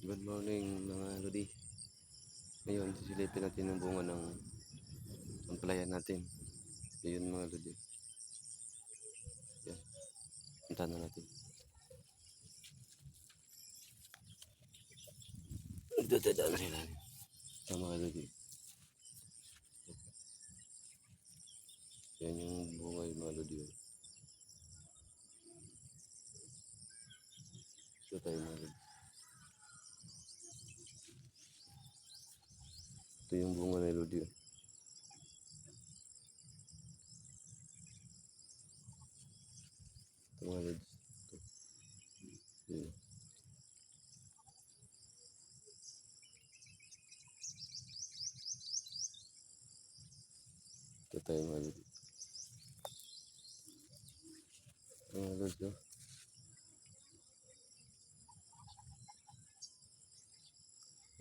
Good morning mga lodi. Ngayon, sisilipin natin yung bunga ng ampalaya natin. Ayun mga lodi. Yan. Punta na natin. Dadaan na sila. Yan mga lodi. Yan yung bunga yung mga lodi. Ito tayo mga lodi. Ito yung bunga na lodi. Ito mga lodi. Ito. Yan. Ito tayo mga lodi. Mga lodi.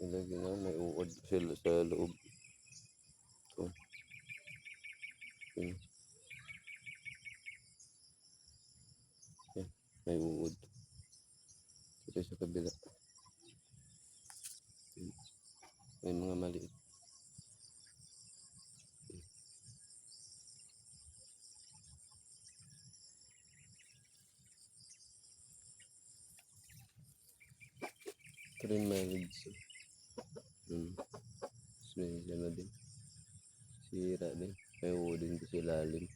Yung lagi na may uod sila sa loob. Ito. Yan. Yan. May uod. Ito sa kabila. Yan. May mga maliit. Ito rin mga lodi. May ano din. Sira din. May uod din sa ilalim.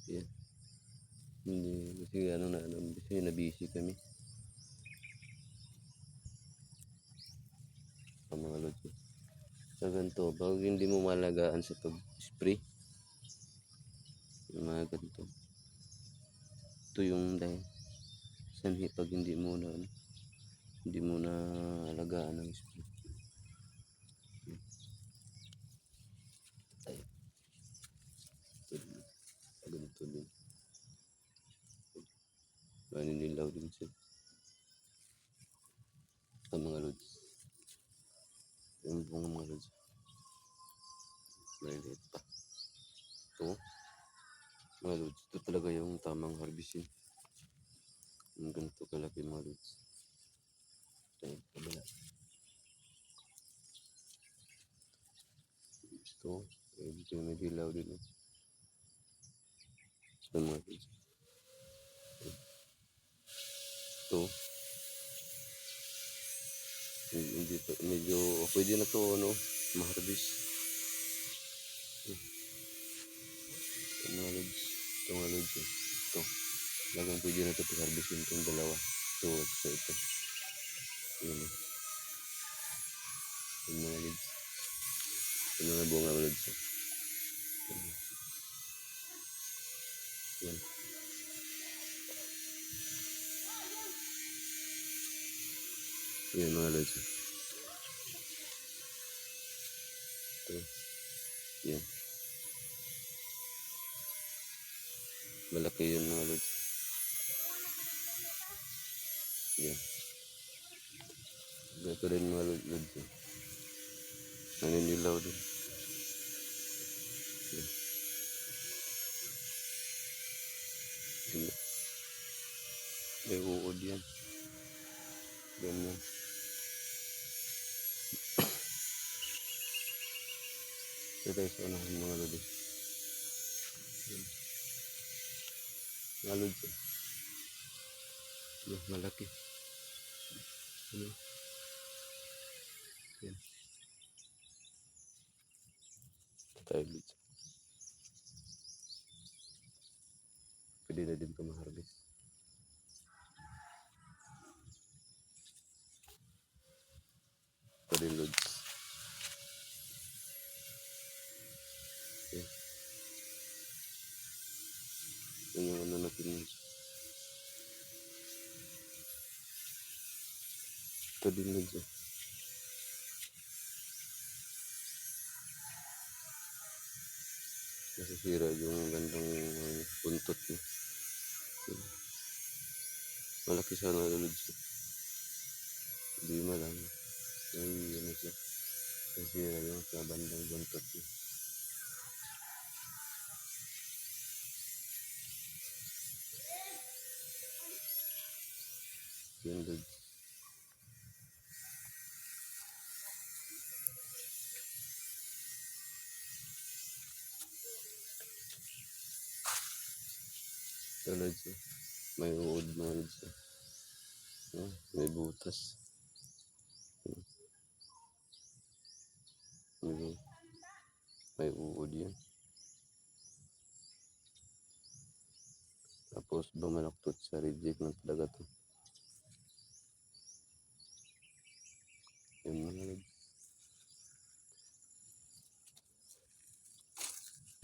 Yan. Hindi kasi kasi nabisi kami. Ang mga lods. Sa ganito, pag hindi mo malagaan sa pag-spray, yung mga ganito. Ito yung dahil sanhi pag hindi mo na alagaan ng spray. Ay, ganito din. Maninilaw din siya. Sa mga lods. Yung bunga mga lods. Maliliit pa. Ito. Mga lods. Ito talaga yung tamang harvesting. Yung ganito kalaki mga lods. Ito. Kabila. Ito. Dito yung may dilaw din. Ito mga lods. Ito. Medyo pwede na to ma-harvest. Ito mga lods. Ito mga lods. Ito. Lagang pwede na ito pag-harvestin itong dalawa. Ito. Ito. Yun. Yung mga lods. Yung mga bunga mga lods. Yan. Yan mga lods. Ito. Yan. Malaki yun mga lods. Yan. Ito rin mga lods. Naninilaw din. Yan. Yan. May uod yan. Ganyan. Ito tayo sa unahan mga lods. Yan. Mga lods. Yan. Malaki. Ano? Yan. Ito tayo lods. Pwede na din ito ma-harvest. Ito rin lods. Okay. Yan yung ano natin. Ito din lods. Nasisira yung gandang buntot niya. Malaki siya na lods. Hindi malang. Ay, ano siya. Nasisira yung sa bandang buntot niya. Yan lods. lods. May uod mga lods. May butas. May uod yun. Tapos bumalaktot sa reject na talaga to. Yun mga lods.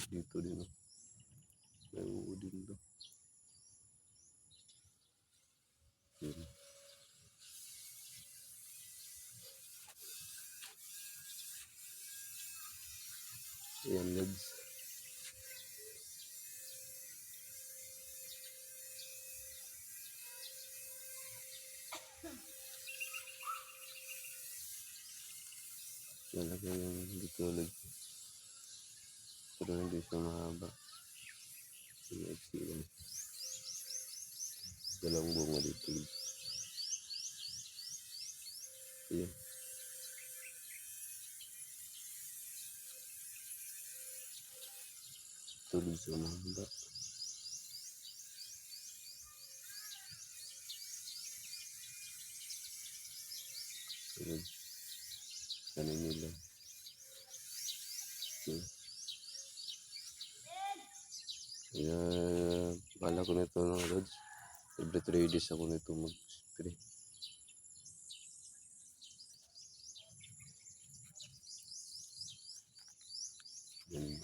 Dito din. May uod din to. Yun. Ayan lods. Talaga yung dito lods. Pero hindi siya mahaba. Dalawang bunga dito lods. Ayan. Tulog sa mahaba. Ayan. Ano nila. Kaya bala ko nito ng lods. Every 3 days ako nito mag-spray. Yan.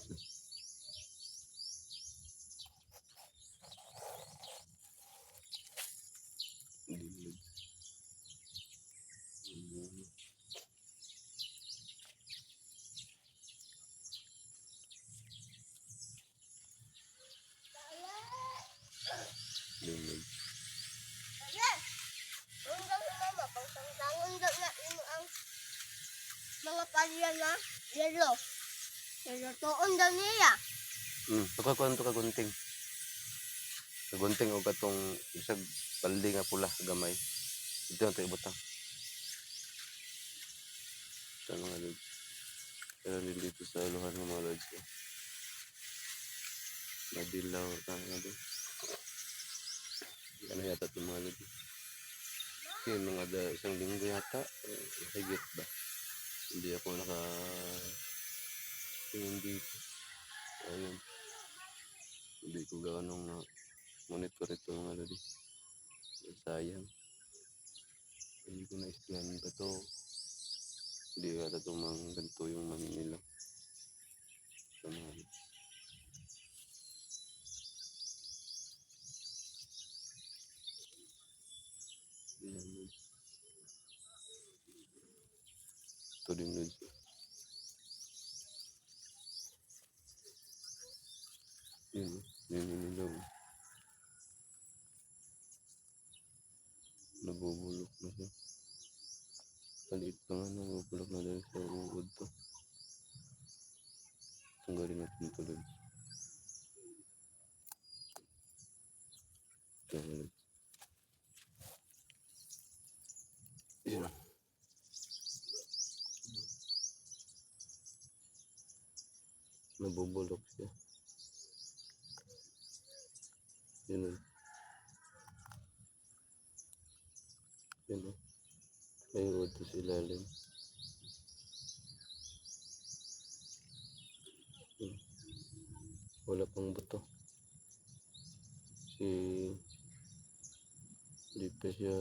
Mga palya na yellow. Yellow toon daw niya. Pagkakuan to kagunting. Kagunting o katong isang paldi nga pula gamay. Ito ang tayo butang. Ito mga lods. Pero dito sa aluhan ng mga lods ko. Madilaw na doon. Ano yata itong mga lods. Kasi mga isang linggo yata. Higit ba? Hindi ako tingin dito. Ayun. Hindi ko gaano monitor ito mga lods. Sayang. Hindi ko na-explain ba ito. Hindi yata ito mga ganito yung nila. Ito mga lods. Ayan lods. Ito din lods. Yun yung nilaw. Nabubulok na siya. Maliit pa nga nabubulok na dahil sa uod to. Tanggalin natin ito lods. Ito lods. Yun. Nabubulok siya. Yun. Yun. May uod to sa ilalim. Wala pang buto. Kasi hindi pa siya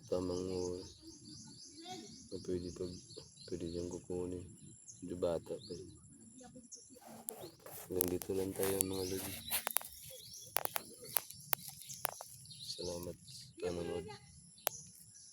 tamang oras na pwede siyang kukunin. Medyo bata pa siya. Hanggang dito lang tayo mga lods.